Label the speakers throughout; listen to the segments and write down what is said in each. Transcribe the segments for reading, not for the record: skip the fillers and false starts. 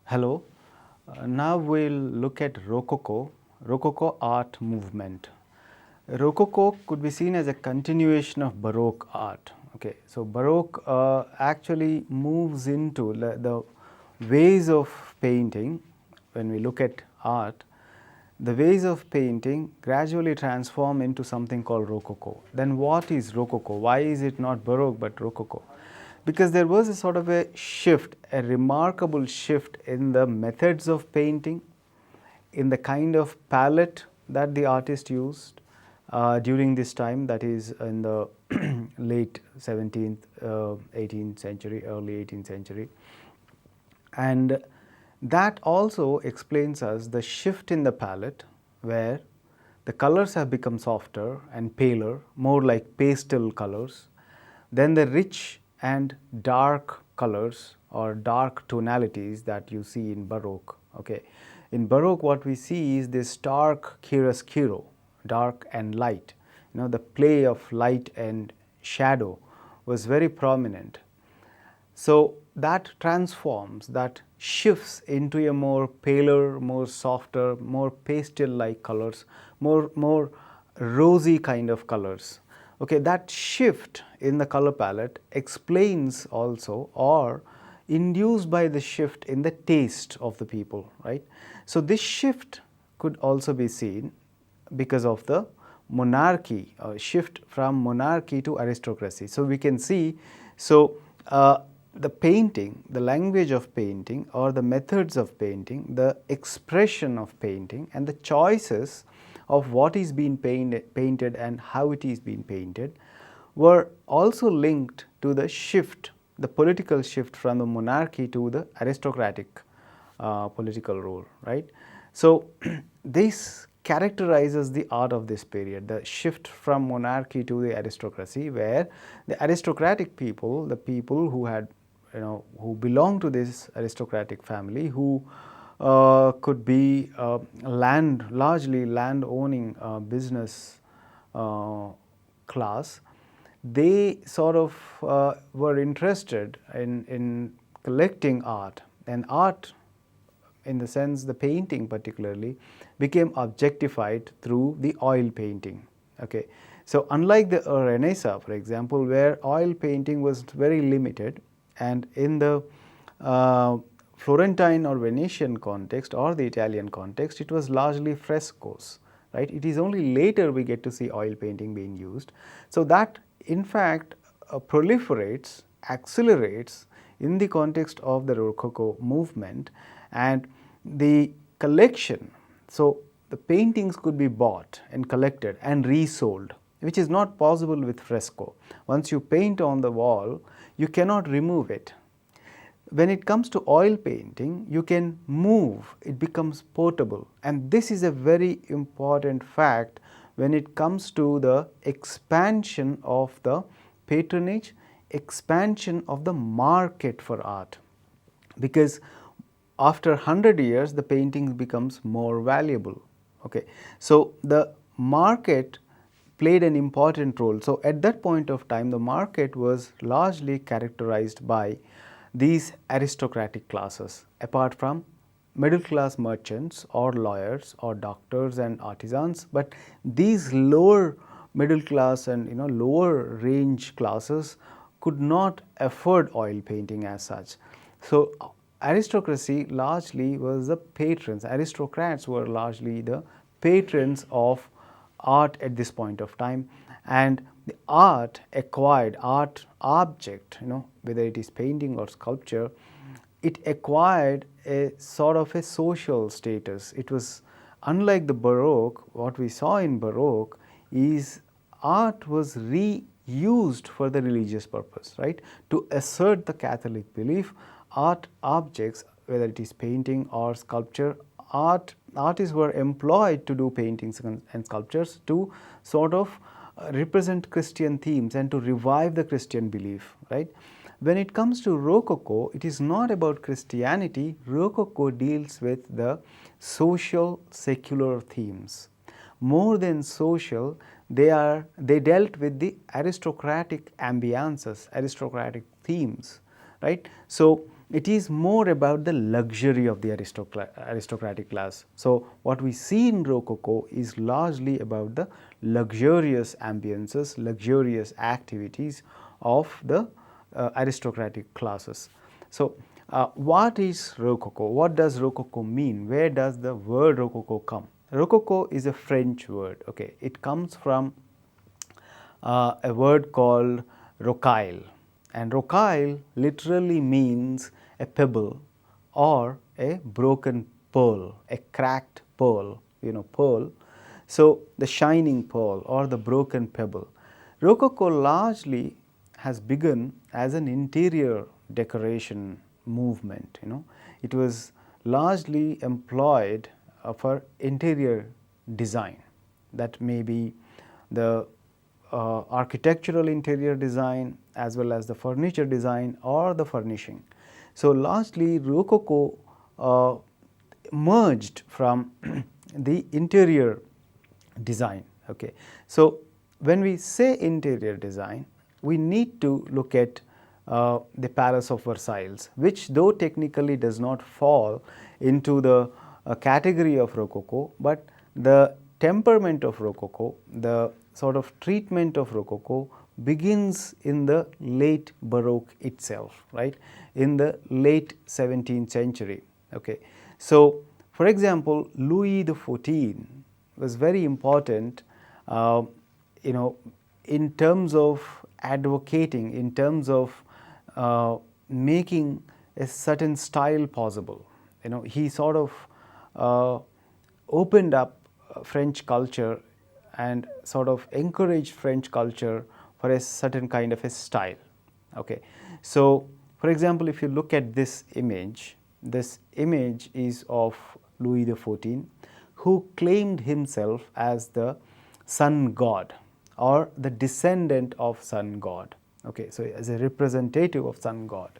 Speaker 1: Hello, now we'll look at Rococo art movement. Rococo could be seen as a continuation of Baroque art. Okay, so Baroque actually moves into the ways of painting. When we look at art, the ways of painting gradually transform into something called Rococo. Then what is Rococo? Why is it not Baroque but Rococo? Because there was a sort of a shift, a remarkable shift in the methods of painting, in the kind of palette that the artist used during this time, that is in the late 17th, 18th century, early 18th century. And that also explains us the shift in the palette, where the colors have become softer and paler, more like pastel colors. Then the rich and dark colors or dark tonalities that you see in Baroque. Okay, in Baroque what we see is this stark chiaroscuro, dark and light. You know, the play of light and shadow was very prominent. So that transforms, that shifts into a more paler, more softer, more pastel-like colors, more rosy kind of colors. Okay, that shift in the color palette explains also, or induced by the shift in the taste of the people, right? So this shift could also be seen because of the monarchy, shift from monarchy to aristocracy. So we can see, the painting, the language of painting, or the methods of painting, the expression of painting, and the choices of what is being painted and how it is being painted were also linked to the shift, the political shift from the monarchy to the aristocratic political rule, right? So this characterizes the art of this period, the shift from monarchy to the aristocracy, where the aristocratic people, the people who had, who belong to this aristocratic family, who could be largely land-owning business class, they sort of were interested in collecting art, and art, in the sense the painting particularly, became objectified through the oil painting. Okay, so unlike the Renaissance, for example, where oil painting was very limited, and in the Florentine or Venetian context or the Italian context, it was largely frescoes, right? It is only later we get to see oil painting being used. So that in fact proliferates, accelerates in the context of the Rococo movement, and the collection. So the paintings could be bought and collected and resold, which is not possible with fresco. Once you paint on the wall, you cannot remove it. When it comes to oil painting, you can move, it becomes portable, and this is a very important fact when it comes to the expansion of the patronage, expansion of the market for art, because after 100 years the painting becomes more valuable. Okay, so the market played an important role. So at that point of time, the market was largely characterized by these aristocratic classes, apart from middle class merchants or lawyers or doctors and artisans. But these lower middle class and lower range classes could not afford oil painting as such. So aristocracy largely was the patrons, aristocrats were largely the patrons of art at this point of time, and the art acquired, art object, whether it is painting or sculpture, it acquired a sort of a social status. It was unlike the Baroque. What we saw in Baroque is art was reused for the religious purpose, right? To assert the Catholic belief, art objects, whether it is painting or sculpture, artists were employed to do paintings and sculptures to sort of represent Christian themes and to revive the Christian belief, right? When it comes to Rococo, it is not about Christianity. Rococo deals with the social, secular themes. More than social, they dealt with the aristocratic ambiances, aristocratic themes, right? So it is more about the luxury of the aristocratic class. So, what we see in Rococo is largely about the luxurious ambiences, luxurious activities of the aristocratic classes. So, what is Rococo? What does Rococo mean? Where does the word Rococo come? Rococo is a French word. Okay, it comes from a word called rocaille, and rocaille literally means a pebble or a broken pearl, a cracked pearl, pearl. So, the shining pearl or the broken pebble. Rococo largely has begun as an interior decoration movement. It was largely employed for interior design. That may be the architectural interior design as well as the furniture design or the furnishing. So, largely Rococo merged from the interior design. Okay. So, when we say interior design, we need to look at the Palace of Versailles, which though technically does not fall into the category of Rococo, but the temperament of Rococo, the sort of treatment of Rococo begins in the late Baroque itself, right, in the late 17th century. Okay. So, for example, Louis XIV was very important, in terms of advocating, in terms of making a certain style possible. He sort of opened up French culture and sort of encouraged French culture for a certain kind of a style. Okay. So, for example, if you look at this image is of Louis XIV, who claimed himself as the sun god or the descendant of sun god. Okay. So, as a representative of sun god,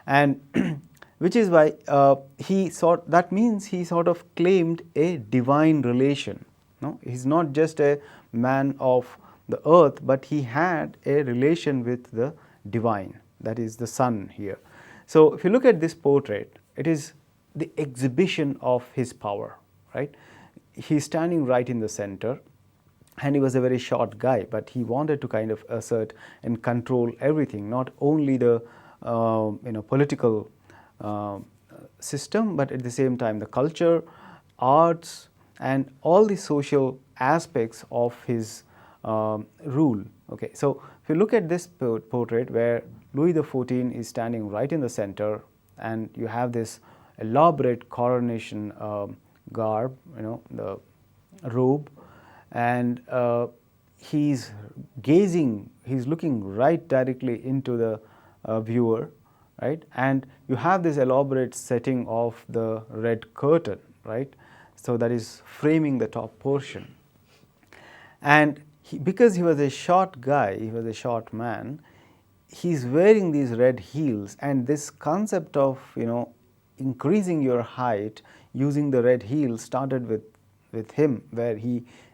Speaker 1: and which is why that means he sort of claimed a divine relation. No, he is not just a man of the earth, but he had a relation with the divine, that is the sun here. So, if you look at this portrait, it is the exhibition of his power, right. He is standing right in the center, and he was a very short guy, but he wanted to kind of assert and control everything, not only the political system, but at the same time the culture, arts, and all the social aspects of his rule. Okay. So, if you look at this portrait where Louis XIV is standing right in the center, and you have this elaborate coronation garb, the robe, and he's looking right directly into the viewer, right, and you have this elaborate setting of the red curtain, right. So, that is framing the top portion, and because he was a short guy, he was a short man, he is wearing these red heels, and this concept of increasing your height using the red heels started with him, where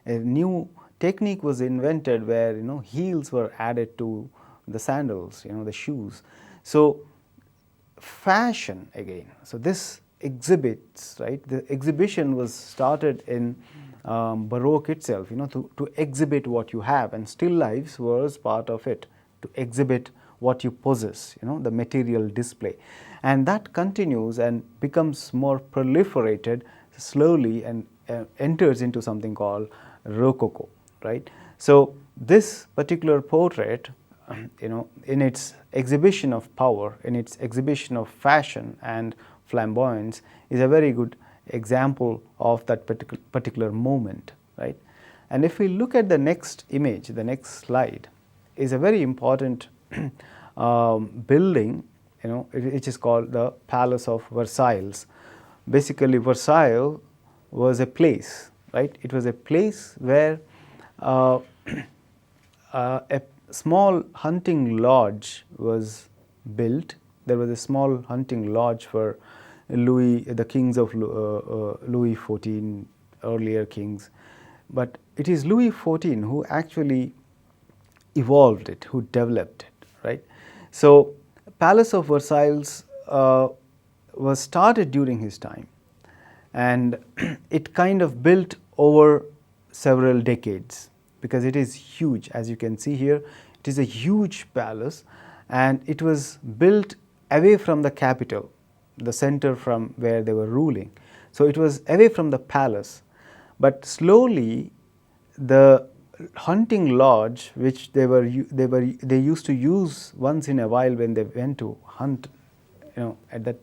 Speaker 1: a new technique was invented where heels were added to the sandals, the shoes. So, fashion again. So, this exhibits, right, the exhibition was started in Baroque itself, to exhibit what you have, and still lifes was part of it, to exhibit what you possess, the material display, and that continues and becomes more proliferated slowly and enters into something called Rococo, right. So, this particular portrait, in its exhibition of power, in its exhibition of fashion and flamboyance, is a very good example of that particular moment, right. And if we look at the next image, the next slide is a very important building, which is called the Palace of Versailles. Basically, Versailles was a place, right. It was a place where a small hunting lodge was built. There was a small hunting lodge for the kings of Louis XIV, earlier kings, but it is Louis XIV who actually evolved it, who developed it, right. So, Palace of Versailles was started during his time, and it kind of built over several decades, because it is huge. As you can see here, it is a huge palace, and it was built away from the capital, the center from where they were ruling. So it was away from the palace, but slowly the hunting lodge, which they used to use once in a while when they went to hunt, at that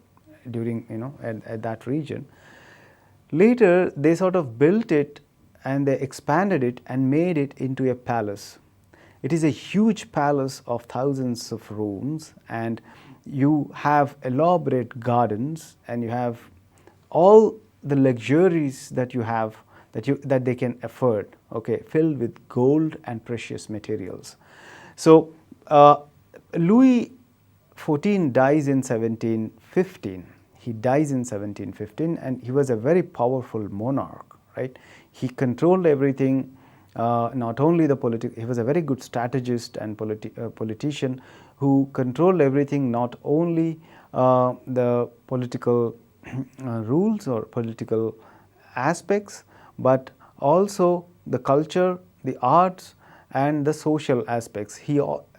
Speaker 1: at that region. Later they sort of built it and they expanded it and made it into a palace. It is a huge palace of thousands of rooms, and you have elaborate gardens, and you have all the luxuries that you have that they can afford, okay, filled with gold and precious materials. So Louis XIV dies in 1715. He dies in 1715, and he was a very powerful monarch, right? He controlled everything, not only the he was a very good strategist and politician who controlled everything, not only the political rules or political aspects, but also the culture, the arts, and the social aspects.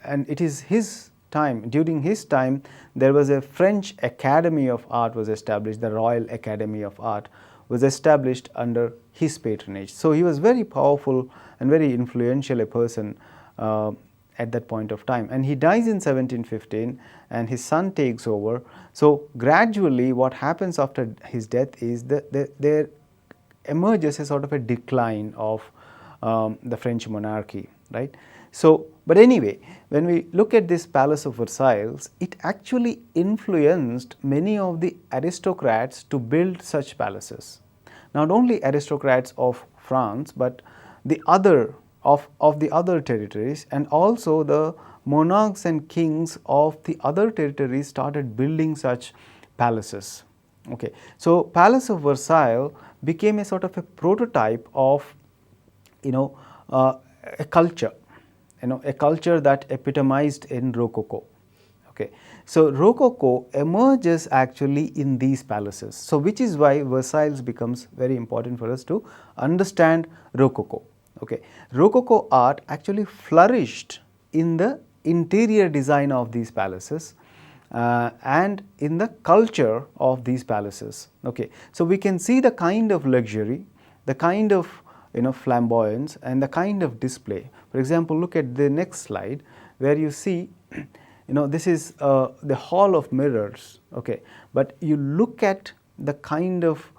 Speaker 1: And it is his time. During his time, there was a French Academy of Art was established. The Royal Academy of Art was established under his patronage. So he was very powerful and very influential a person at that point of time. And he dies in 1715, and his son takes over. So gradually what happens after his death is that there emerges a sort of a decline of the French monarchy, right? So, but anyway, when we look at this Palace of Versailles, it actually influenced many of the aristocrats to build such palaces. Not only aristocrats of France, but the other of the other territories, and also the monarchs and kings of the other territories started building such palaces. Okay, so Palace of Versailles became a sort of a prototype of, a culture, a culture that epitomized in Rococo. Okay, so Rococo emerges actually in these palaces. So which is why Versailles becomes very important for us to understand Rococo. Okay, Rococo art actually flourished in the interior design of these palaces and in the culture of these palaces. Okay, so we can see the kind of luxury, the kind of flamboyance, and the kind of display. For example, look at the next slide, where you see this is the Hall of Mirrors. Okay, but you look at the kind of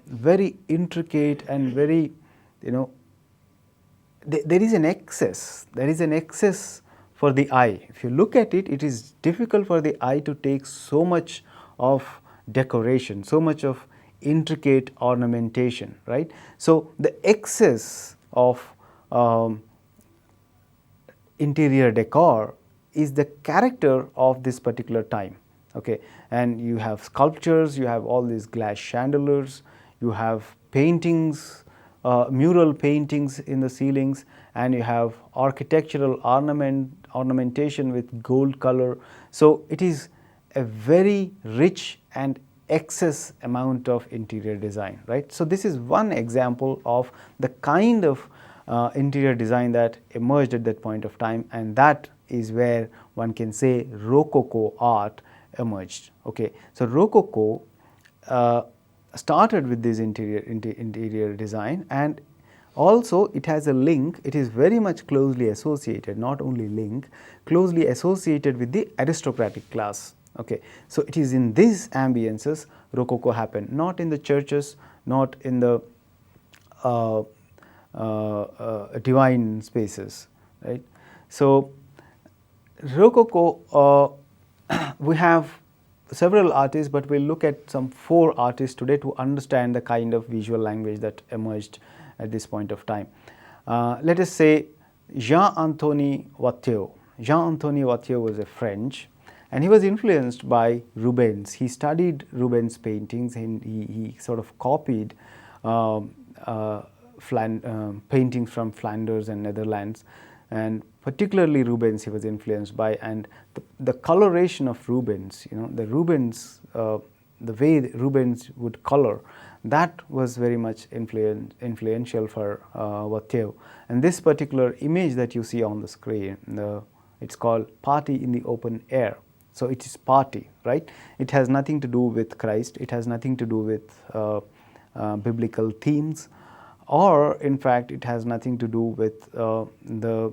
Speaker 1: very intricate and very there is an excess for the eye. If you look at it, it is difficult for the eye to take so much of decoration, so much of intricate ornamentation, right? So the excess of interior decor is the character of this particular time. Okay, and you have sculptures, you have all these glass chandeliers, you have paintings, mural paintings in the ceilings, and you have architectural ornamentation with gold color. So it is a very rich and excess amount of interior design, right? So this is one example of the kind of interior design that emerged at that point of time, and that is where one can say Rococo art emerged. Okay, so Rococo started with this interior design, and also it has a link. It is very much closely associated, not only link, closely associated with the aristocratic class. Okay, so it is in these ambiences Rococo happened, not in the churches, not in the divine spaces, right? So Rococo, we have several artists, but we'll look at some 4 artists today to understand the kind of visual language that emerged at this point of time. Let us say J. Watteau. J. Watteau was a French, and he was influenced by Rubens. He studied Rubens' paintings, and he sort of copied paintings from Flanders and Netherlands. and particularly Rubens he was influenced by, and the coloration of Rubens, the Rubens, the way Rubens would color, that was very much influential for 𝗧𝗃. And this particular image that you see on the screen, it's called Party in the Open Air. So it is party, right? It has nothing to do with Christ, it has nothing to do with biblical themes, or in fact it has nothing to do with the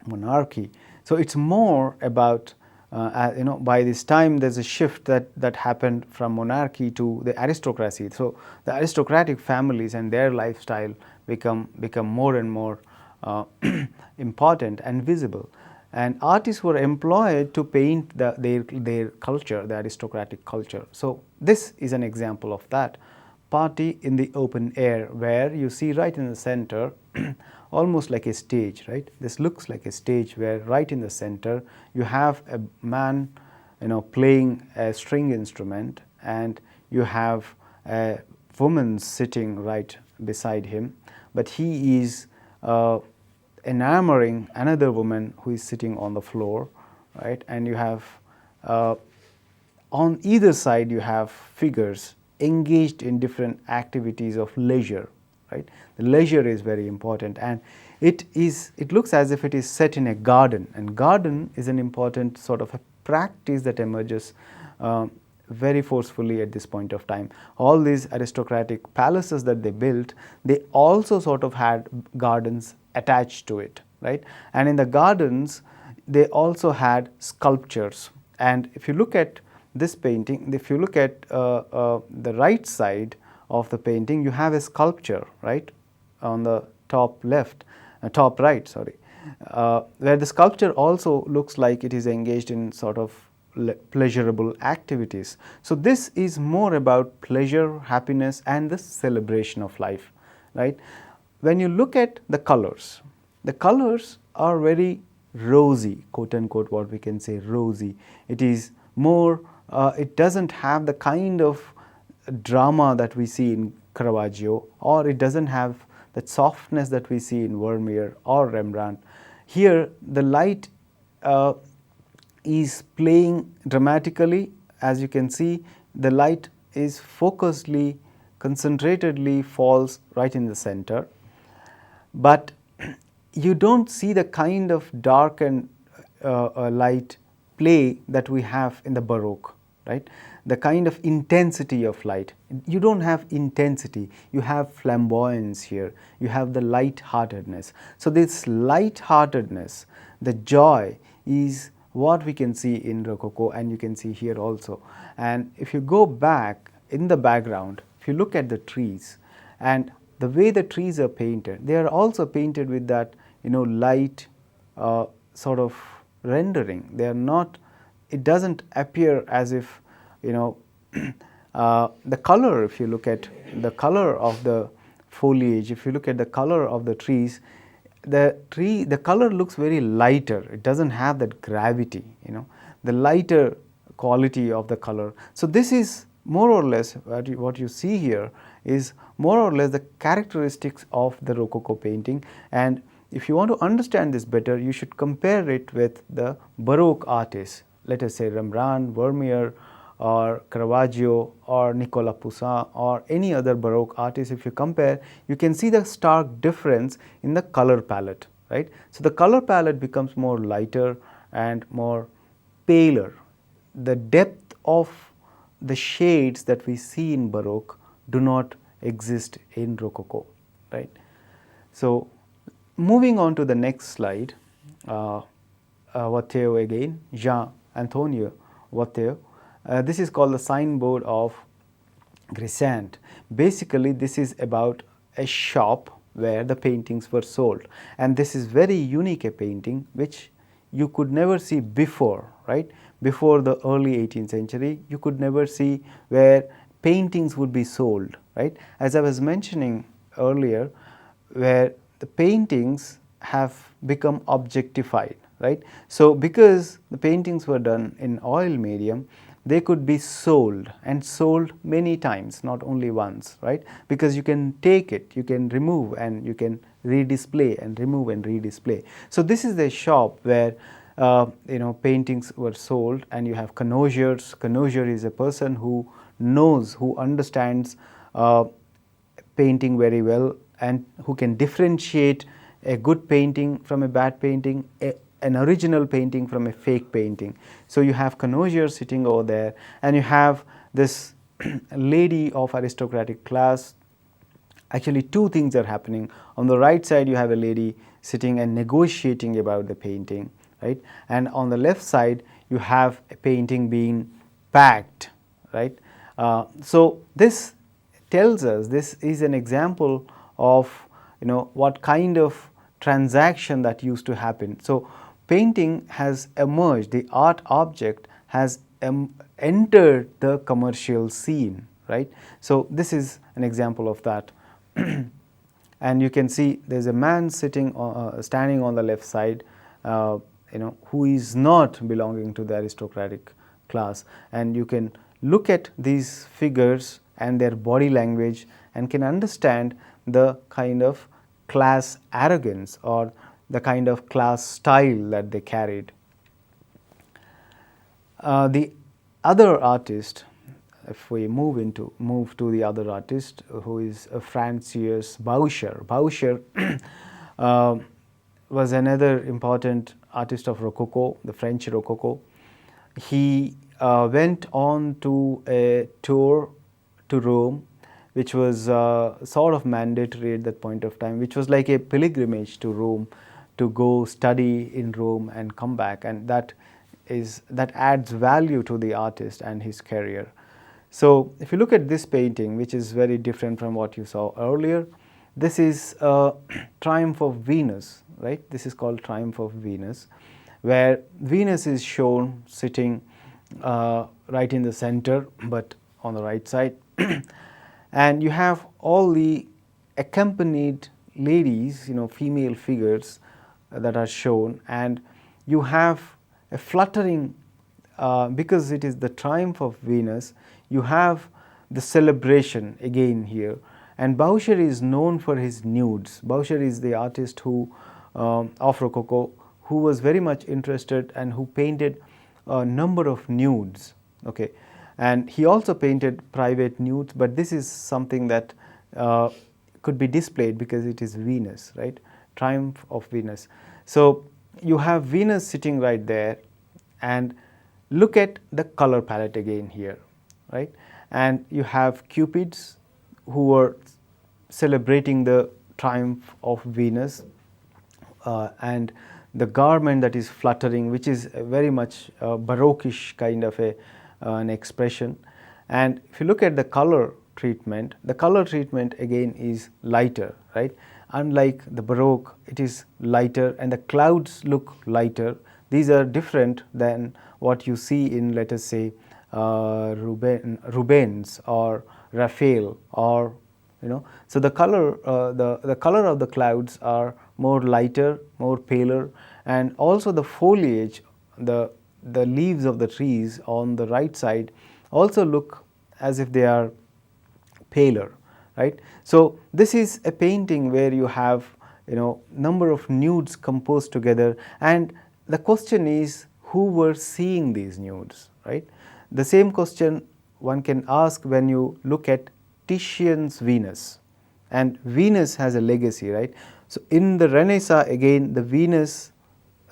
Speaker 1: monarchy. So it's more about by this time there's a shift that happened from monarchy to the aristocracy. So the aristocratic families and their lifestyle become more and more important and visible, and artists were employed to paint their culture, the aristocratic culture. So this is an example of that. Party in the open air, where you see right in the center almost like a stage, right? This looks like a stage where right in the center you have a man playing a string instrument, and you have a woman sitting right beside him, but he is enamoring another woman who is sitting on the floor, right? And you have on either side you have figures engaged in different activities of leisure, right? The leisure is very important, and it looks as if it is set in a garden, and garden is an important sort of a practice that emerges very forcefully at this point of time. All these aristocratic palaces that they built, they also sort of had gardens attached to it, right? And in the gardens they also had sculptures. And if you look at this painting, if you look at the right side of the painting, you have a sculpture, right, on the top left, top right, sorry, where the sculpture also looks like it is engaged in sort of pleasurable activities. So this is more about pleasure, happiness, and the celebration of life, right? When you look at the colors are very rosy, quote unquote, what we can say rosy. It is more, it doesn't have the kind of drama that we see in Caravaggio, or it doesn't have that softness that we see in Vermeer or Rembrandt. Here the light is playing dramatically. As you can see, the light is focusedly, concentratedly falls right in the center, but you don't see the kind of dark and light play that we have in the Baroque, right? The kind of intensity of light. You don't have intensity, you have flamboyance here, you have the light-heartedness. So this light-heartedness, the joy, is what we can see in Rococo, and you can see here also. And if you go back in the background, if you look at the trees and the way the trees are painted, they are also painted with that light sort of rendering. They are not, it doesn't appear as if the color, if you look at the color of the foliage, if you look at the color of the trees, the color looks very lighter. It doesn't have that gravity, the lighter quality of the color. So this is more or less what you see here is more or less the characteristics of the Rococo painting. And if you want to understand this better, you should compare it with the Baroque artists, let us say Rembrandt, Vermeer, or Caravaggio, or Nicolas Poussin, or any other Baroque artist. If you compare, you can see the stark difference in the color palette, right? So the color palette becomes more lighter and more paler. The depth of the shades that we see in Baroque do not exist in Rococo, right? So moving on to the next slide, 𝗧𝗃 again, Jean-Antoine 𝗧𝗃. This is called the signboard of Grescent. Basically, this is about a shop where the paintings were sold, and this is very unique a painting which you could never see before, right? Before the early 18th century, you could never see where paintings would be sold, right? As I was mentioning earlier, where the paintings have become objectified, right? So because the paintings were done in oil medium, they could be sold, and sold many times, not only once, right? Because you can take it, you can remove, and you can redisplay and remove and redisplay. So this is the shop where paintings were sold, and you have connoisseurs. Connoisseur is a person who knows, who understands painting very well, and who can differentiate a good painting from a bad painting, an original painting from a fake painting. So you have connoisseurs sitting over there, and you have this lady of aristocratic class. Actually, two things are happening. On the right side, you have a lady sitting and negotiating about the painting, right? And on the left side, you have a painting being packed, right? So this tells us, this is an example of what kind of transaction that used to happen. So painting has emerged, the art object has entered the commercial scene, right? So this is an example of that. And you can see there's a man sitting standing on the left side, who is not belonging to the aristocratic class, and you can look at these figures and their body language and can understand the kind of class arrogance or the kind of class style that they carried. The other artist, if we move to the other artist, who is Francis Boucher. Boucher was another important artist of Rococo, the French Rococo. He went on to a tour to Rome, which was sort of mandatory at that point of time, which was like a pilgrimage to Rome, to go study in Rome and come back, and that adds value to the artist and his career. So if you look at this painting, which is very different from what you saw earlier, this is Triumph of Venus, right? This is called Triumph of Venus, where Venus is shown sitting right in the center, but on the right side. And you have all the accompanied ladies, female figures that are shown, and you have a fluttering, because it is the triumph of Venus, you have the celebration again here. And Boucher is known for his nudes. Boucher is the artist who of Rococo, who was very much interested and who painted a number of nudes. Okay, and he also painted private nudes, but this is something that could be displayed because it is Venus, right? Triumph of Venus. So you have Venus sitting right there, and look at the color palette again here, right? And you have Cupids who are celebrating the triumph of Venus, and the garment that is fluttering, which is very much Baroque-ish kind of an expression. And if you look at the color treatment again is lighter, right? Unlike the Baroque, it is lighter, and the clouds look lighter. These are different than what you see in, let us say, Rubens or Raphael, or so the color the color of the clouds are more lighter, more paler, and also the foliage, the leaves of the trees on the right side also look as if they are paler, right? So this is a painting where you have number of nudes composed together, and the question is, who were seeing these nudes, right? The same question one can ask when you look at Titian's Venus, and Venus has a legacy, right? So in the Renaissance, again, the Venus,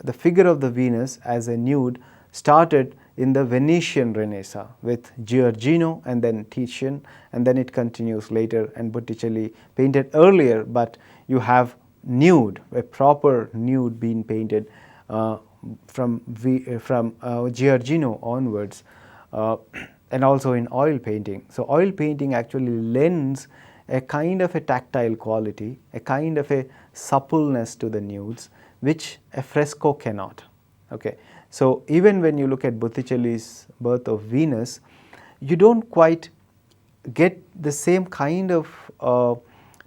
Speaker 1: the figure of the Venus as a nude started in the Venetian Renaissance with Giorgino and then Titian, and then it continues later, and Botticelli painted earlier, but you have nude, a proper nude being painted from Giorgino onwards, and also in oil painting. So oil painting actually lends a kind of a tactile quality, a kind of a suppleness to the nudes, which a fresco cannot. Okay, so even when you look at Botticelli's Birth of Venus, you don't quite get the same kind of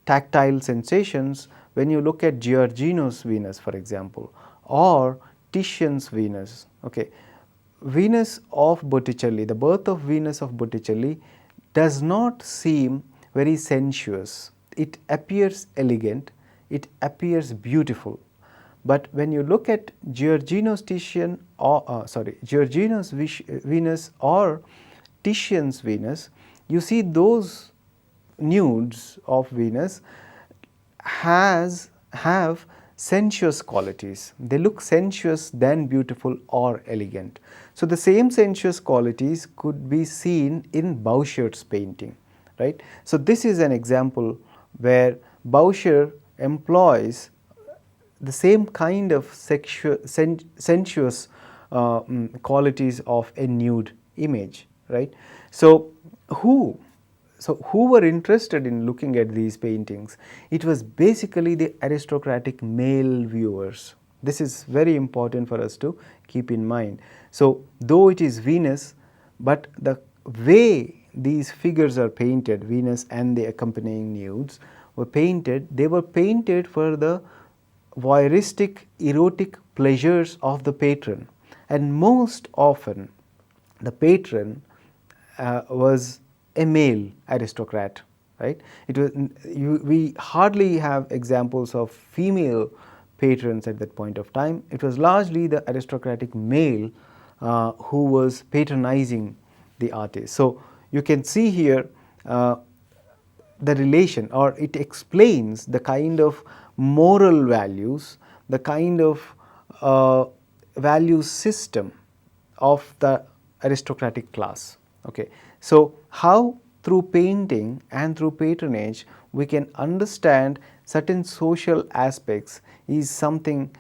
Speaker 1: tactile sensations when you look at Giorgino's Venus, for example, or Titian's Venus. Okay, Venus of Botticelli, the Birth of Venus of Botticelli does not seem very sensuous. It appears elegant, it appears beautiful. But when you look at 𝗳𝗏 Venus or Titian's Venus, you see those nudes of Venus have sensuous qualities. They look sensuous than beautiful or elegant. So the same sensuous qualities could be seen in 𝗬𝗁's painting, right. So this is an example where 𝗬𝗁 employs the same kind of sensuous qualities of a nude image, right. So who were interested in looking at these paintings? It was basically the aristocratic male viewers. This is very important for us to keep in mind. So though it is Venus, but the way these figures are painted, Venus and the accompanying nudes were painted, they were painted for the voyeuristic erotic pleasures of the patron, and most often the patron was a male aristocrat, right. It was we hardly have examples of female patrons at that point of time. It was largely the aristocratic male who was patronizing the artist. So you can see here the relation, or it explains the kind of moral values, the kind of value system of the aristocratic class. Okay. So how through painting and through patronage we can understand certain social aspects is something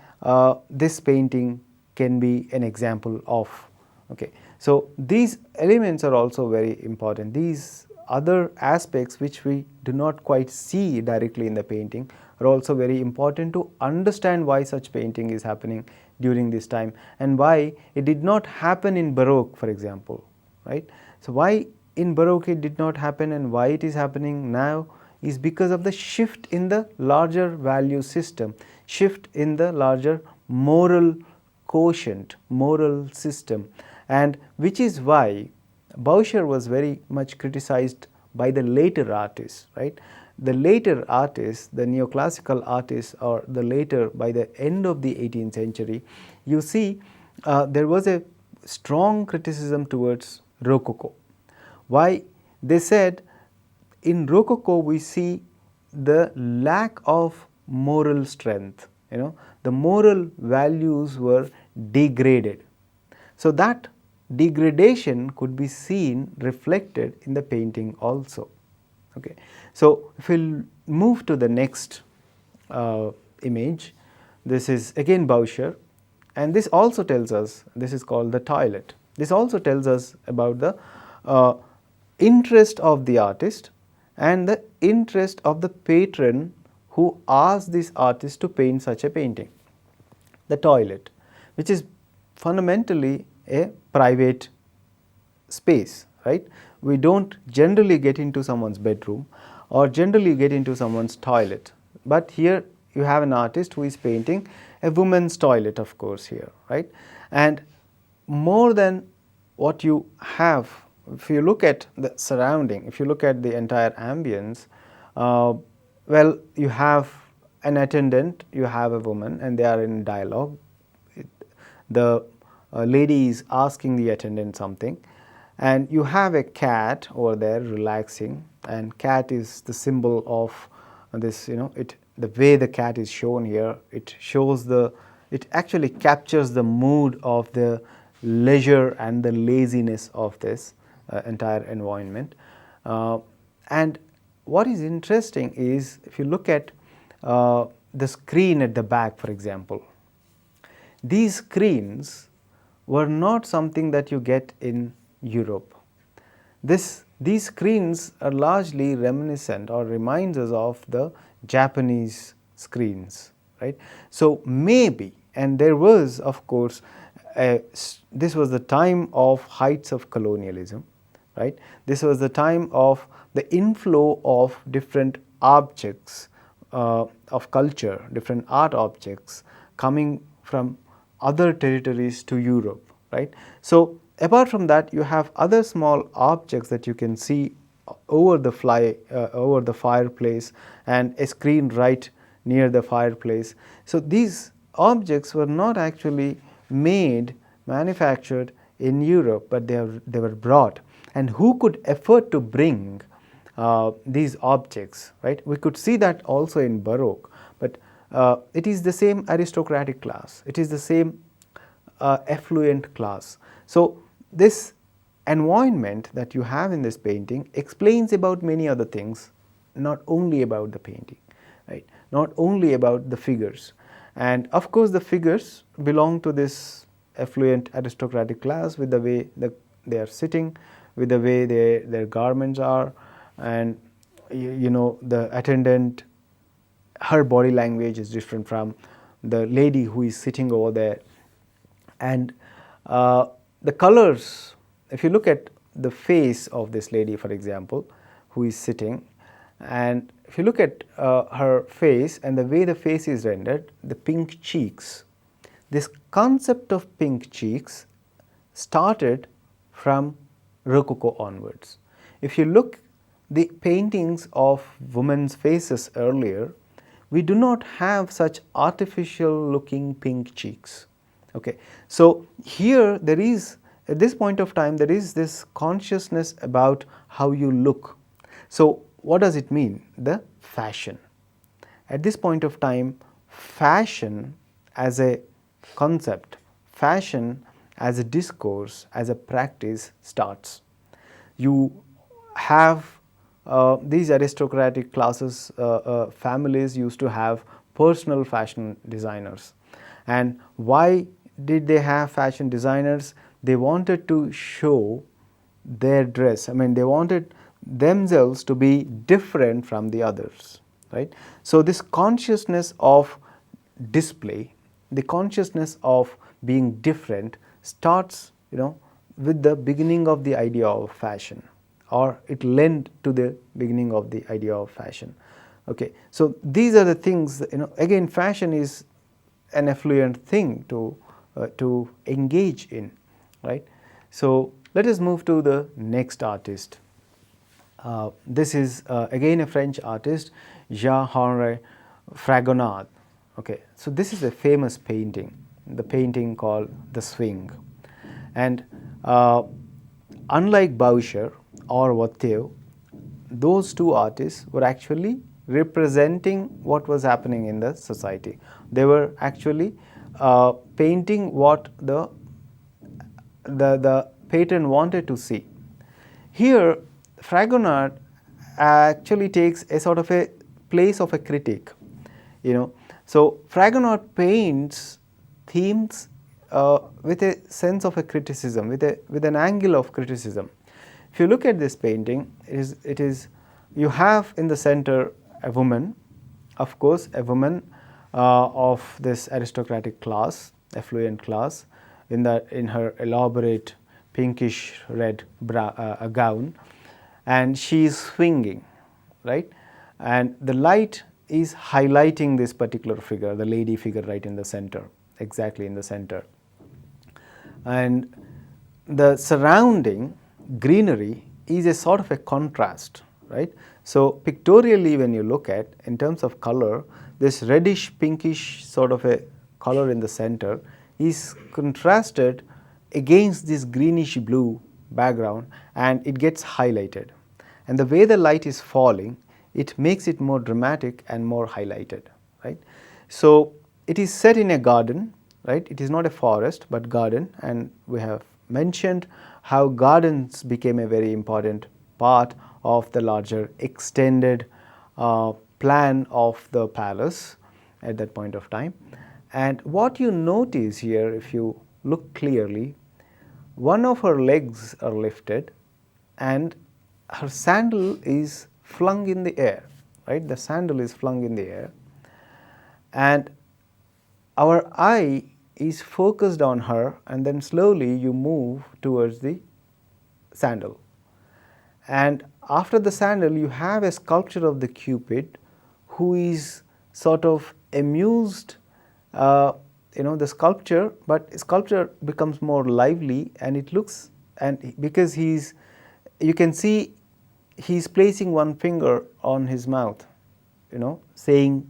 Speaker 1: this painting can be an example of. Okay. So these elements are also very important. These other aspects which we do not quite see directly in the painting are also very important to understand why such painting is happening during this time and why it did not happen in Baroque, for example, right. So why in Baroque it did not happen and why it is happening now is because of the shift in the larger value system, shift in the larger moral quotient, moral system, and which is why 𝗬𝗁 was very much criticized by the later artists, right. The later artists, the neoclassical artists, or the later, by the end of the 18th century, you see there was a strong criticism towards Rococo. Why? They said in Rococo we see the lack of moral strength, the moral values were degraded. So that degradation could be seen reflected in the painting also. Okay. So if we will move to the next image, this is again 𝗬𝗁, and this also tells us, this is called the toilet. This also tells us about the interest of the artist and the interest of the patron who asked this artist to paint such a painting. The toilet, which is fundamentally a private space, right. We don't generally get into someone's bedroom or generally get into someone's toilet, but here you have an artist who is painting a woman's toilet, of course, here, right. And more than what you have, if you look at the surrounding, if you look at the entire ambience, well, you have an attendant, you have a woman, and they are in dialogue. The lady is asking the attendant something, and you have a cat over there relaxing, and cat is the symbol of this, the way the cat is shown here, it shows it actually captures the mood of the leisure and the laziness of this entire environment. And what is interesting is, if you look at the screen at the back, for example, these screens were not something that you get in Europe. These screens are largely reminiscent or reminds us of the Japanese screens, right. So maybe, and there was, of course, this was the time of heights of colonialism, right. This was the time of the inflow of different objects of culture, different art objects coming from other territories to Europe, right. So apart from that, you have other small objects that you can see over the fireplace, and a screen right near the fireplace. So these objects were not actually made, manufactured in Europe, but they were brought. And who could afford to bring these objects, right? We could see that also in Baroque, but it is the same aristocratic class, it is the same affluent class. So this environment that you have in this painting explains about many other things, not only about the painting, right? Not only about the figures. And of course the figures belong to this affluent aristocratic class with the way they are sitting, with the way their garments are, and you know, the attendant, her body language is different from the lady who is sitting over there. And the colors, if you look at the face of this lady, for example, who is sitting, and if you look at her face and the way the face is rendered, the pink cheeks, this concept of pink cheeks started from Rococo onwards. If you look the paintings of women's faces earlier, we do not have such artificial looking pink cheeks. Okay. So here there is, at this point of time, there is this consciousness about how you look. So what does it mean? The fashion. At this point of time, fashion as a concept, fashion as a discourse, as a practice starts. You have these aristocratic classes, families used to have personal fashion designers. And why did they have fashion designers? They wanted to show their dress. I mean, they wanted themselves to be different from the others, right? So this consciousness of display, the consciousness of being different starts, you know, with the beginning of the idea of fashion, or it led to the beginning of the idea of fashion. Okay. So these are the things, you know, again fashion is an affluent thing to engage in, right? So let us move to the next artist. This is again a French artist, J. Fragonard. Okay. So this is a famous painting, the painting called The Swing. And unlike 𝗹𝗶𝗸 or 𝗧𝗦𝗃, those two artists were actually representing what was happening in the society. They were actually painting what the patron wanted to see. Here Fragonard actually takes a sort of a place of a critic, you know. So Fragonard paints themes with a sense of a criticism, with an angle of criticism. If you look at this painting, it is you have in the center a woman, of course a woman of this aristocratic class, affluent class, in her elaborate pinkish red gown, and she is swinging, right? And the light is highlighting this particular figure, the lady figure right in the center, exactly in the center. And the surrounding greenery is a sort of a contrast, right? So pictorially when you look at, in terms of color, this reddish pinkish sort of a color in the center is contrasted against this greenish blue background, and it gets highlighted. And the way the light is falling, it makes it more dramatic and more highlighted, right? So it is set in a garden, right? It is not a forest but garden, and we have mentioned how gardens became a very important part of the larger extended plan of the palace at that point of time. And what you notice here, if you look clearly, one of her legs are lifted and her sandal is flung in the air, right? The sandal is flung in the air, and our eye is focused on her, and then slowly you move towards the sandal. And after the sandal you have a sculpture of the Cupid who is sort of amused, you know, the sculpture, but sculpture becomes more lively, and it looks, and because you can see he's placing one finger on his mouth, you know, saying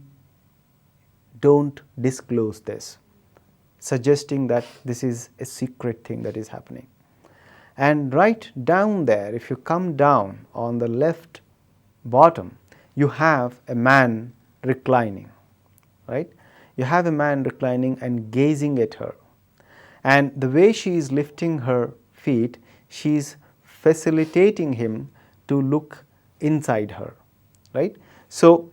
Speaker 1: don't disclose this, suggesting that this is a secret thing that is happening. And right down there, if you come down on the left bottom, you have a man reclining, right? You have a man reclining and gazing at her. And the way she is lifting her feet, she is facilitating him to look inside her, right? So,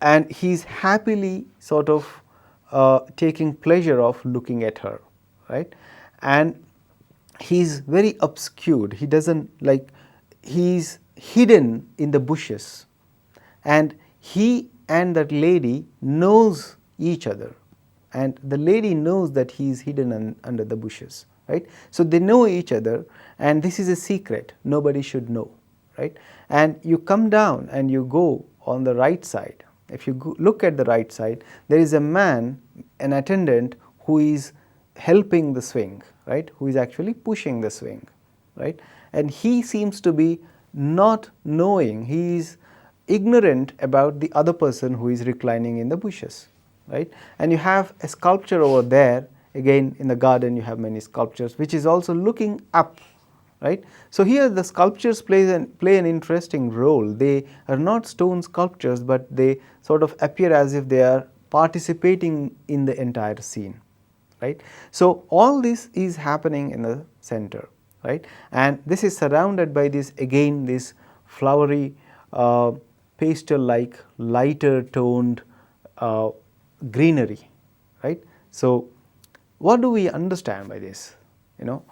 Speaker 1: and he is happily sort of taking pleasure of looking at her, right? And he is very obscured, he doesn't like, he is hidden in the bushes, and he and that lady knows each other, and the lady knows that he is hidden under the bushes, right? So they know each other, and this is a secret, nobody should know, right? And you come down and you go on the right side. If you look at the right side, there is a man, an attendant, who is helping the swing, right? Who is actually pushing the swing, right? And he seems to be not knowing, he is ignorant about the other person who is reclining in the bushes, right? And you have a sculpture over there, again in the garden you have many sculptures, which is also looking up, right? So here the sculptures play an interesting role. They are not stone sculptures, but they sort of appear as if they are participating in the entire scene, right? So all this is happening in the center, right? And this is surrounded by this, again, this flowery pastel-like lighter toned greenery, right? So what do we understand by this? You know,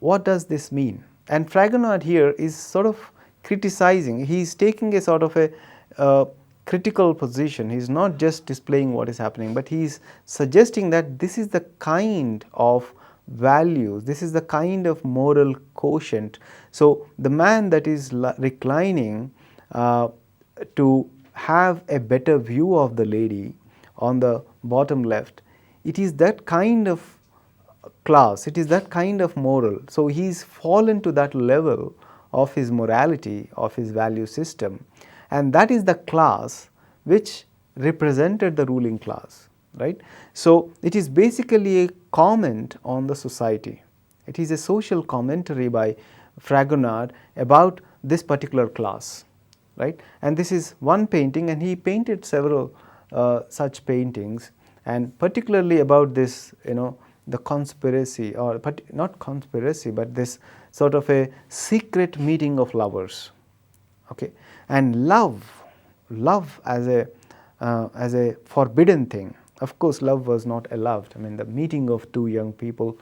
Speaker 1: what does this mean? And Fragonard here is sort of criticizing, he is taking a sort of a critical position. He is not just displaying what is happening, but he is suggesting that this is the kind of values, this is the kind of moral quotient. So the man that is reclining to have a better view of the lady on the bottom left, it is that kind of class, it is that kind of moral. So he is fallen to that level of his morality, of his value system, and that is the class which represented the ruling class, right? So it is basically a comment on the society. It is a social commentary by Fragonard about this particular class, right? And this is one painting, and he painted several such paintings, and particularly about this, you know, the conspiracy, or not conspiracy, but this sort of a secret meeting of lovers, okay? And love as a forbidden thing. Of course, love was not allowed. I mean, the meeting of two young people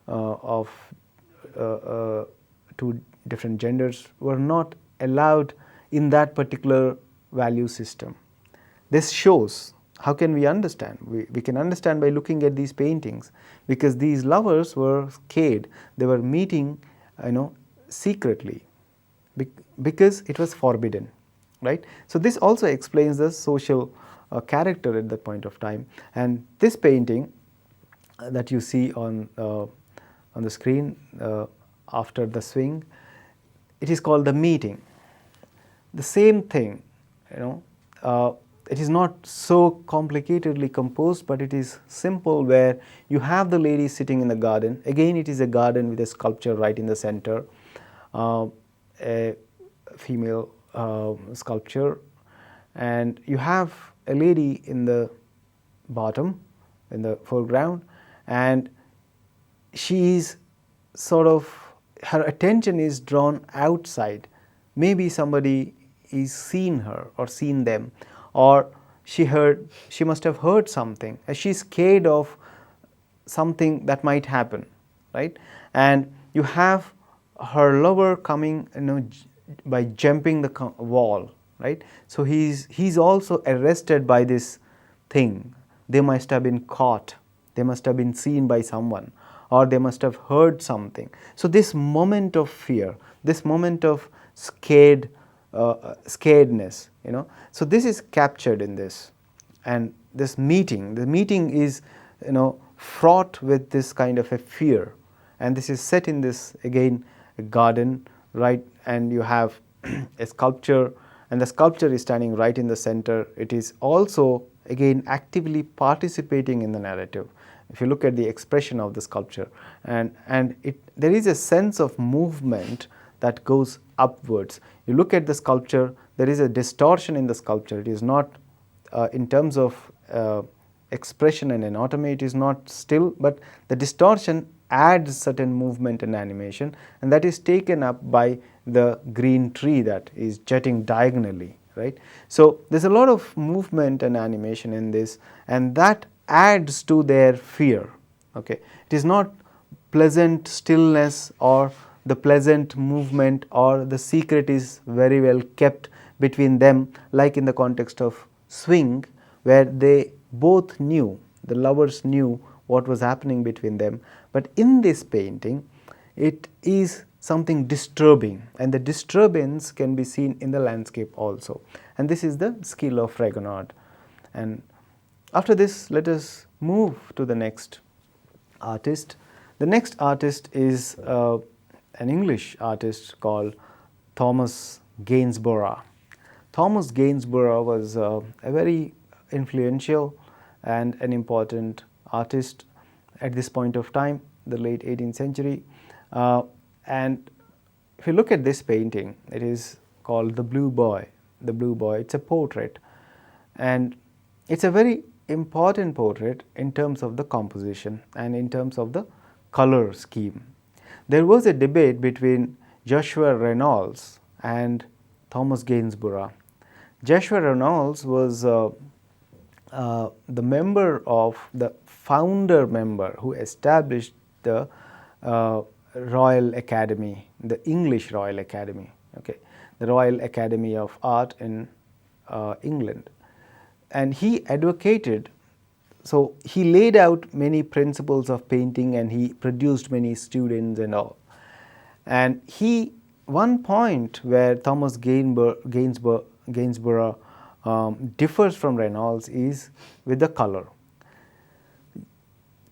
Speaker 1: of two different genders were not allowed in that particular value system. This shows, how can we understand? We can understand by looking at these paintings, because these lovers were scared. They were meeting, you know, secretly, because it was forbidden, right? So this also explains the social character at that point of time. And this painting that you see on the screen after the swing, it is called The Meeting. The same thing, you know, it is not so complicatedly composed, but it is simple, where you have the lady sitting in the garden. Again, it is a garden with a sculpture right in the center, a female sculpture, and you have a lady in the bottom, in the foreground, and she is sort of, her attention is drawn outside. Maybe somebody is seen her or seen them, or she must have heard something, and she is scared of something that might happen, right? And you have her lover coming, you know, by jumping the wall, right? So he's also arrested by this thing. They must have been caught, they must have been seen by someone, or they must have heard something. So this moment of fear, this moment of scaredness, you know, so this is captured in this. And this meeting, the meeting is, you know, fraught with this kind of a fear, and this is set in this, again, a garden, right? And you have a sculpture, and the sculpture is standing right in the center. It is also again actively participating in the narrative. If you look at the expression of the sculpture, and there is a sense of movement that goes upwards. You look at the sculpture, there is a distortion in the sculpture. It is not in terms of expression and anatomy, it is not still, but the distortion adds certain movement and animation, and that is taken up by the green tree that is jutting diagonally, right. So there's a lot of movement and animation in this, and that adds to their fear. Okay, it is not pleasant stillness or the pleasant movement, or the secret is very well kept between them, like in the context of swing, where they both knew, the lovers knew what was happening between them. But in this painting, it is something disturbing, and the disturbance can be seen in the landscape also. And this is the skill of Fragonard. And after this, let us move to the next artist. The next artist is an English artist called Thomas Gainsborough. Thomas Gainsborough was a very influential and an important artist at this point of time, the late 18th century. And if you look at this painting, it is called The Blue Boy. The Blue Boy, it's a portrait, and it's a very important portrait in terms of the composition and in terms of the color scheme. There was a debate between Joshua Reynolds and Thomas Gainsborough. Joshua Reynolds was the member of the founder member who established the Royal Academy, the English Royal Academy, okay, the Royal Academy of Art in England. And he advocated, so he laid out many principles of painting, and he produced many students and all. And one point where Thomas Gainsborough differs from Reynolds is with the color.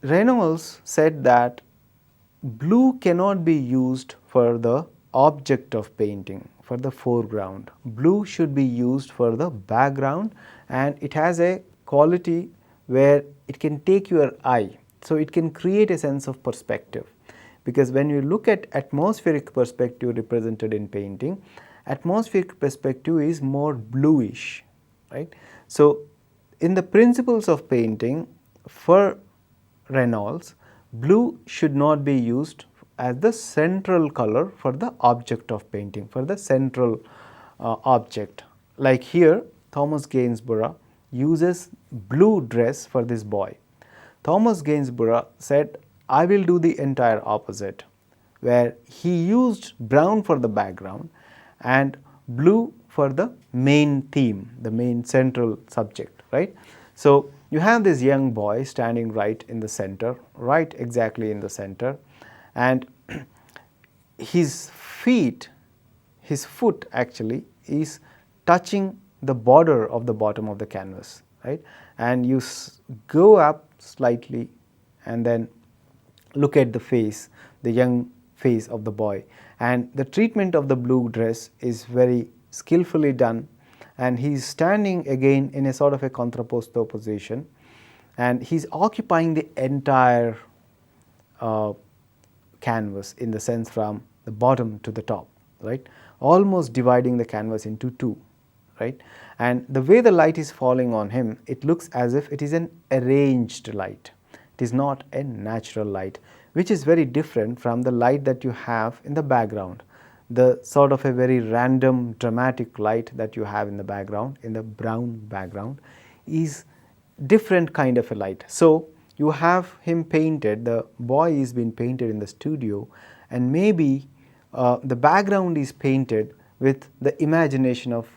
Speaker 1: Reynolds said that blue cannot be used for the object of painting, for the foreground. Blue should be used for the background, and it has a quality where it can take your eye, so it can create a sense of perspective. Because when you look at atmospheric perspective represented in painting, atmospheric perspective is more bluish, right. So in the principles of painting for Reynolds, blue should not be used as the central color for the object of painting, for the central object. Like here, Thomas Gainsborough uses blue dress for this boy. Thomas Gainsborough said, I will do the entire opposite, where he used brown for the background and blue for the main theme, the main central subject, right. So you have this young boy standing right in the center, right exactly in the center, and his foot actually is touching the border of the bottom of the canvas, right. And you go up slightly and then look at the face, the young face of the boy, and the treatment of the blue dress is very skillfully done, and he is standing again in a sort of a contrapposto position, and he is occupying the entire canvas, in the sense from the bottom to the top, right, almost dividing the canvas into two, right. And the way the light is falling on him, it looks as if it is an arranged light. It is not a natural light, which is very different from the light that you have in the background. The sort of a very random dramatic light that you have in the background, in the brown background, is different kind of a light. So you have him painted, the boy is been painted in the studio, and maybe the background is painted with the imagination of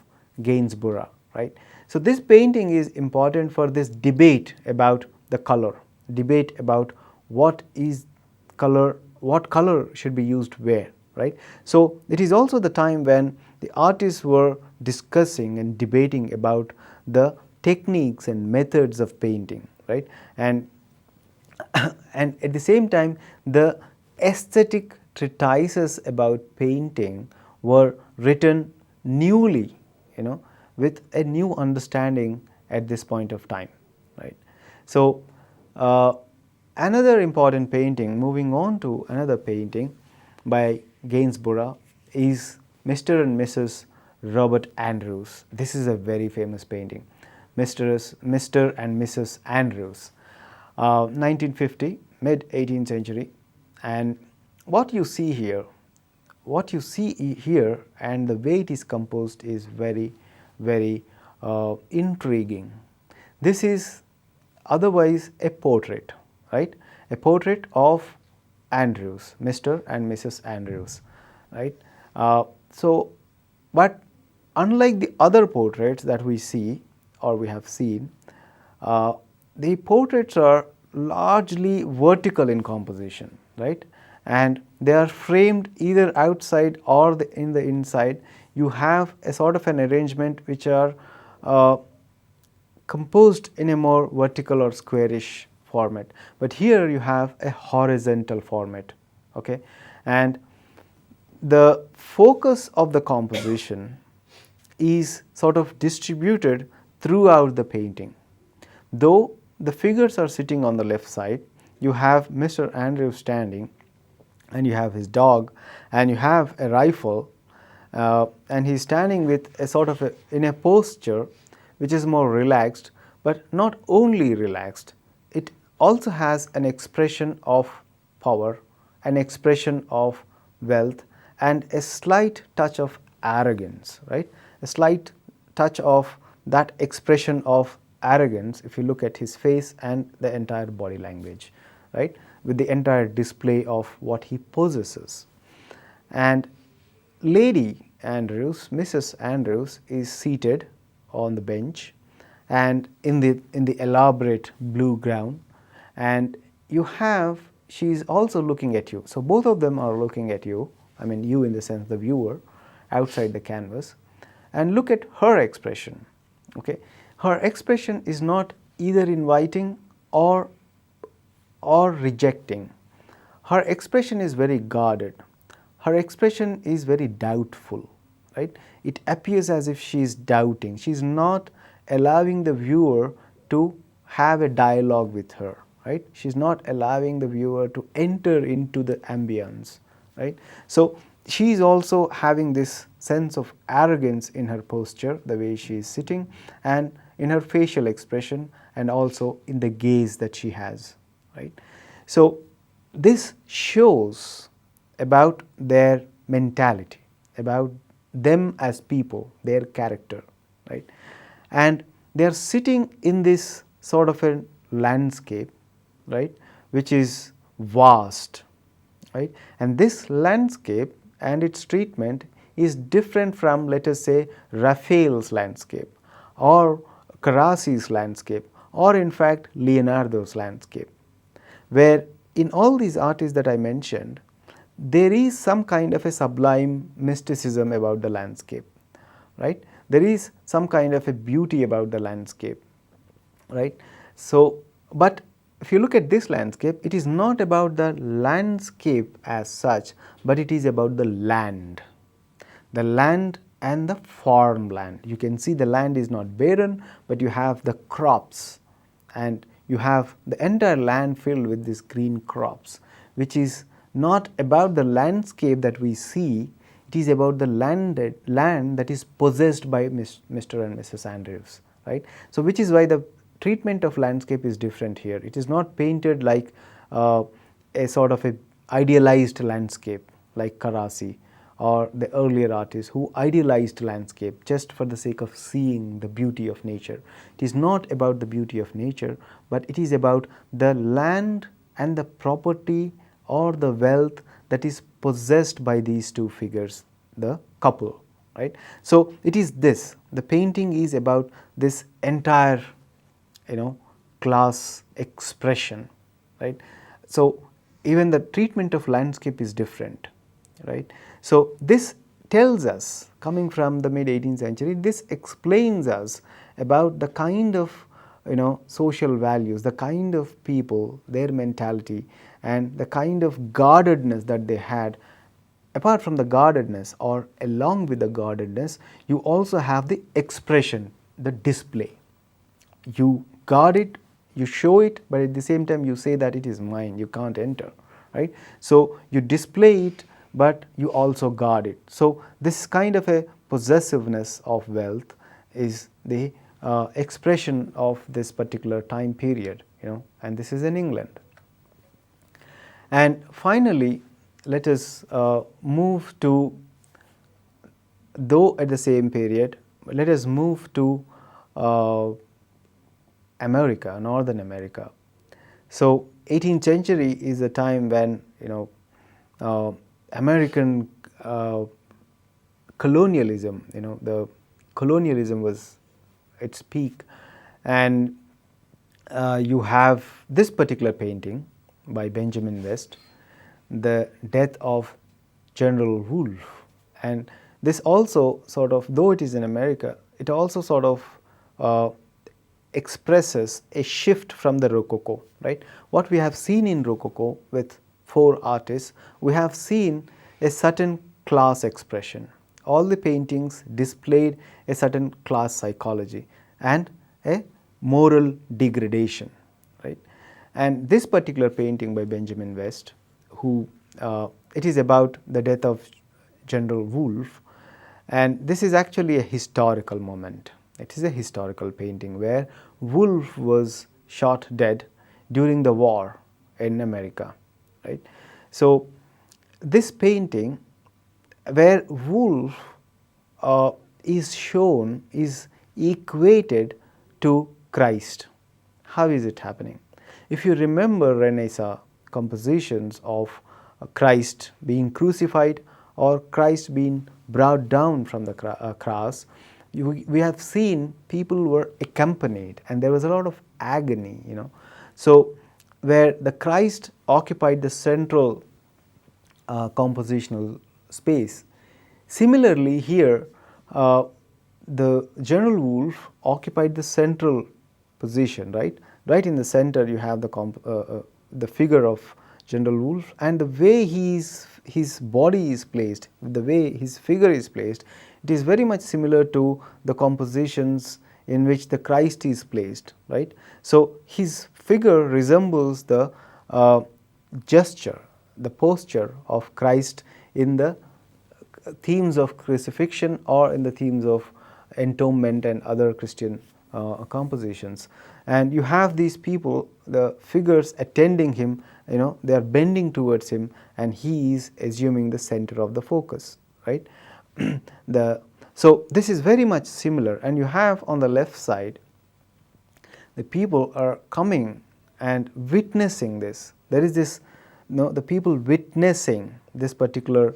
Speaker 1: Gainsborough, right. So this painting is important for this debate about the color, debate about what is color, what color should be used where, right. So it is also the time when the artists were discussing and debating about the techniques and methods of painting, right. And at the same time, the aesthetic treatises about painting were written newly, with a new understanding at this point of time, right. So, another important painting, moving on to another painting by Gainsborough, is Mr. and Mrs. Robert Andrews. This is a very famous painting, Mr. and Mrs. Andrews, 1950, mid 18th century. And what you see here and the way it is composed is very, very intriguing. This is otherwise a portrait, right? A portrait of Andrews, Mr. and Mrs. Andrews, right? But unlike the other portraits that we see or we have seen, the portraits are largely vertical in composition, right? And they are framed either outside or in the inside. You have a sort of an arrangement which are composed in a more vertical or squarish format, but here you have a horizontal format, okay? And the focus of the composition is sort of distributed throughout the painting. Though the figures are sitting on the left side, you have Mr. Andrews standing, and you have his dog, and you have a rifle, and he's standing with a sort of in a posture which is more relaxed, but not only relaxed, it also has an expression of power, an expression of wealth, and a slight touch of arrogance, right? A slight touch of that expression of arrogance if you look at his face and the entire body language, right? With the entire display of what he possesses. And Lady Andrews, Mrs. Andrews, is seated on the bench and in the elaborate blue gown, and she is also looking at you. So both of them are looking at you, I mean you in the sense the viewer outside the canvas, and look at her expression, okay? Her expression is not either inviting or rejecting. Her expression is very guarded. Her expression is very doubtful, right? It appears as if she is doubting. She is not allowing the viewer to have a dialogue with her, right? She is not allowing the viewer to enter into the ambience, right? So she is also having this sense of arrogance in her posture, the way she is sitting, and in her facial expression, and also in the gaze that she has, right? So this shows about their mentality, about them as people, their character, right? And they are sitting in this sort of a landscape, right, which is vast, right? And this landscape and its treatment is different from, let us say, Raphael's landscape or Carrassi's landscape, or in fact Leonardo's landscape, where in all these artists that I mentioned, there is some kind of a sublime mysticism about the landscape, right? There is some kind of a beauty about the landscape, right? So, but if you look at this landscape, it is not about the landscape as such, but it is about the land and the farmland. You can see the land is not barren, but you have the crops, and you have the entire land filled with these green crops, which is not about the landscape that we see, it is about the land that is possessed by Mr. and Mrs. Andrews, right? So which is why the treatment of landscape is different here. It is not painted like a sort of a idealized landscape like Carrassi or the earlier artists who idealized landscape just for the sake of seeing the beauty of nature. It is not about the beauty of nature, but it is about the land and the property or the wealth that is possessed by these two figures, the couple, right? So it is this, the painting is about this entire, class expression, right? So even the treatment of landscape is different, right? So this tells us, coming from the mid 18th century, this explains us about the kind of social values, the kind of people, their mentality, and the kind of guardedness that they had. Apart from the guardedness, or along with the guardedness, you also have the expression, the display, you guard it, you show it, but at the same time you say that it is mine, you can't enter, right? So you display it, but you also guard it. So this kind of a possessiveness of wealth is the expression of this particular time period, and this is in England. And finally, let us move to, though at the same period, let us move to America, Northern America. So 18th century is a time when American colonialism, the colonialism was its peak, and you have this particular painting by Benjamin West, The Death of General Wolfe. And this also sort of, though it is in America, it also sort of expresses a shift from the Rococo, right? What we have seen in Rococo with 4 artists, we have seen a certain class expression. All the paintings displayed a certain class psychology and a moral degradation, right? And this particular painting by Benjamin West, who it is about the death of General Wolfe, and this is actually a historical moment. It is a historical painting where Wolfe was shot dead during the war in America, right? So this painting where Wolfe is shown is equated to Christ. How is it happening? If you remember Renaissance compositions of Christ being crucified or Christ being brought down from the cross, we have seen people were accompanied and there was a lot of agony, So where the Christ occupied the central compositional space. Similarly here, the General Wolfe occupied the central position, right? Right in the center you have the figure of General Wolfe, and the way his body is placed, the way his figure is placed, it is very much similar to the compositions in which the Christ is placed, right? So his figure resembles the gesture, the posture of Christ in the themes of crucifixion or in the themes of entombment and other Christian compositions. And you have these people, the figures attending him, they are bending towards him and he is assuming the center of the focus, right? So this is very much similar, and you have on the left side, the people are coming and witnessing this. There is this, the people witnessing this particular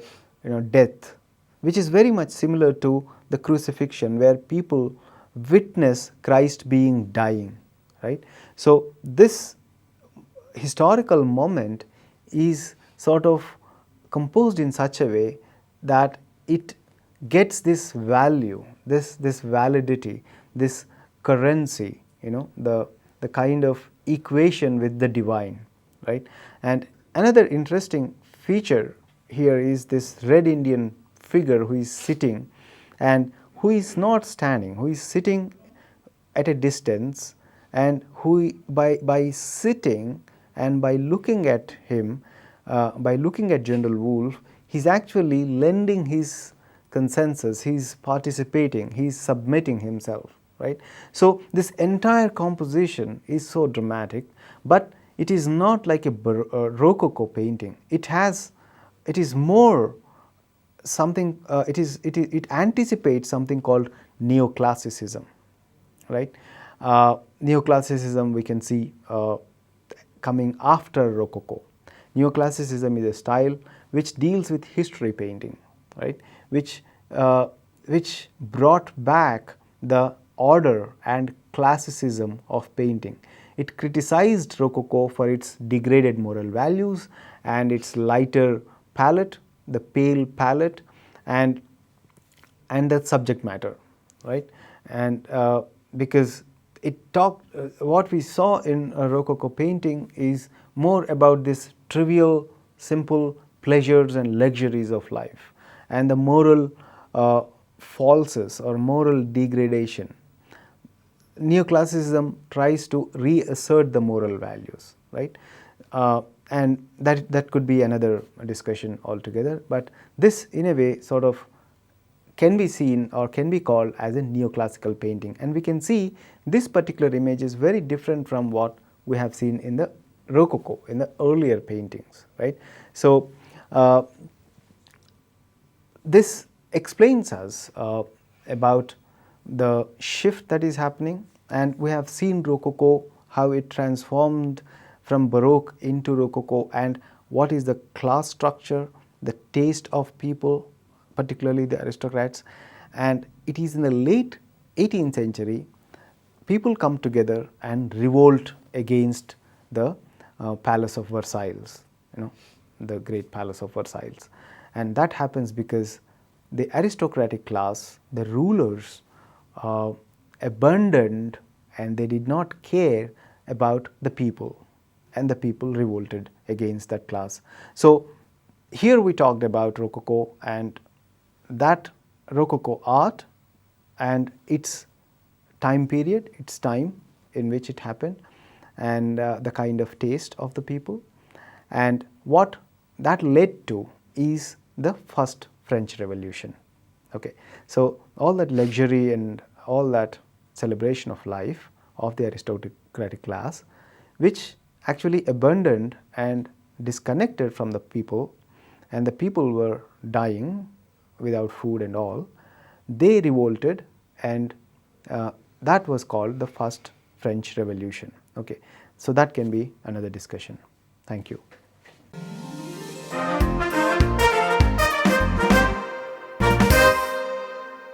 Speaker 1: death, which is very much similar to the crucifixion where people witness Christ being dying, right? So this historical moment is sort of composed in such a way that it gets this value, this validity, this currency, the kind of equation with the divine, right? And another interesting feature here is this red Indian figure who is sitting and who is not standing, who is sitting at a distance, and who by sitting and by looking at him, by looking at General Wolfe, he's actually lending his consensus, he's participating, he's submitting himself, right? So this entire composition is so dramatic, but it is not like a Rococo painting. It is more something, it anticipates something called neoclassicism, right? Neoclassicism we can see coming after Rococo. Neoclassicism is a style which deals with history painting, right? Which brought back the order and classicism of painting. It criticized Rococo for its degraded moral values and its lighter palette, the pale palette, and the subject matter, right? And because it talked, what we saw in a Rococo painting is more about this trivial, simple pleasures and luxuries of life, and the moral falses or moral degradation. neoclassicism tries to reassert the moral values, right? And that could be another discussion altogether, but this in a way sort of can be seen or can be called as a neoclassical painting, and we can see this particular image is very different from what we have seen in the Rococo, in the earlier paintings, right? So this explains us about the shift that is happening, and we have seen Rococo, how it transformed from Baroque into Rococo, and what is the class structure, the taste of people, particularly the aristocrats. And it is in the late 18th century people come together and revolt against the Palace of Versailles, the great Palace of Versailles. And that happens because the aristocratic class, the rulers, abandoned and they did not care about the people, and the people revolted against that class. So here we talked about Rococo, and that Rococo art and its time period, its time in which it happened, and the kind of taste of the people, and what that led to is the first French Revolution. Okay, so all that luxury and all that celebration of life of the aristocratic class, which actually abandoned and disconnected from the people, and the people were dying without food and all, they revolted, and that was called the first French Revolution. Okay, so that can be another discussion. Thank you.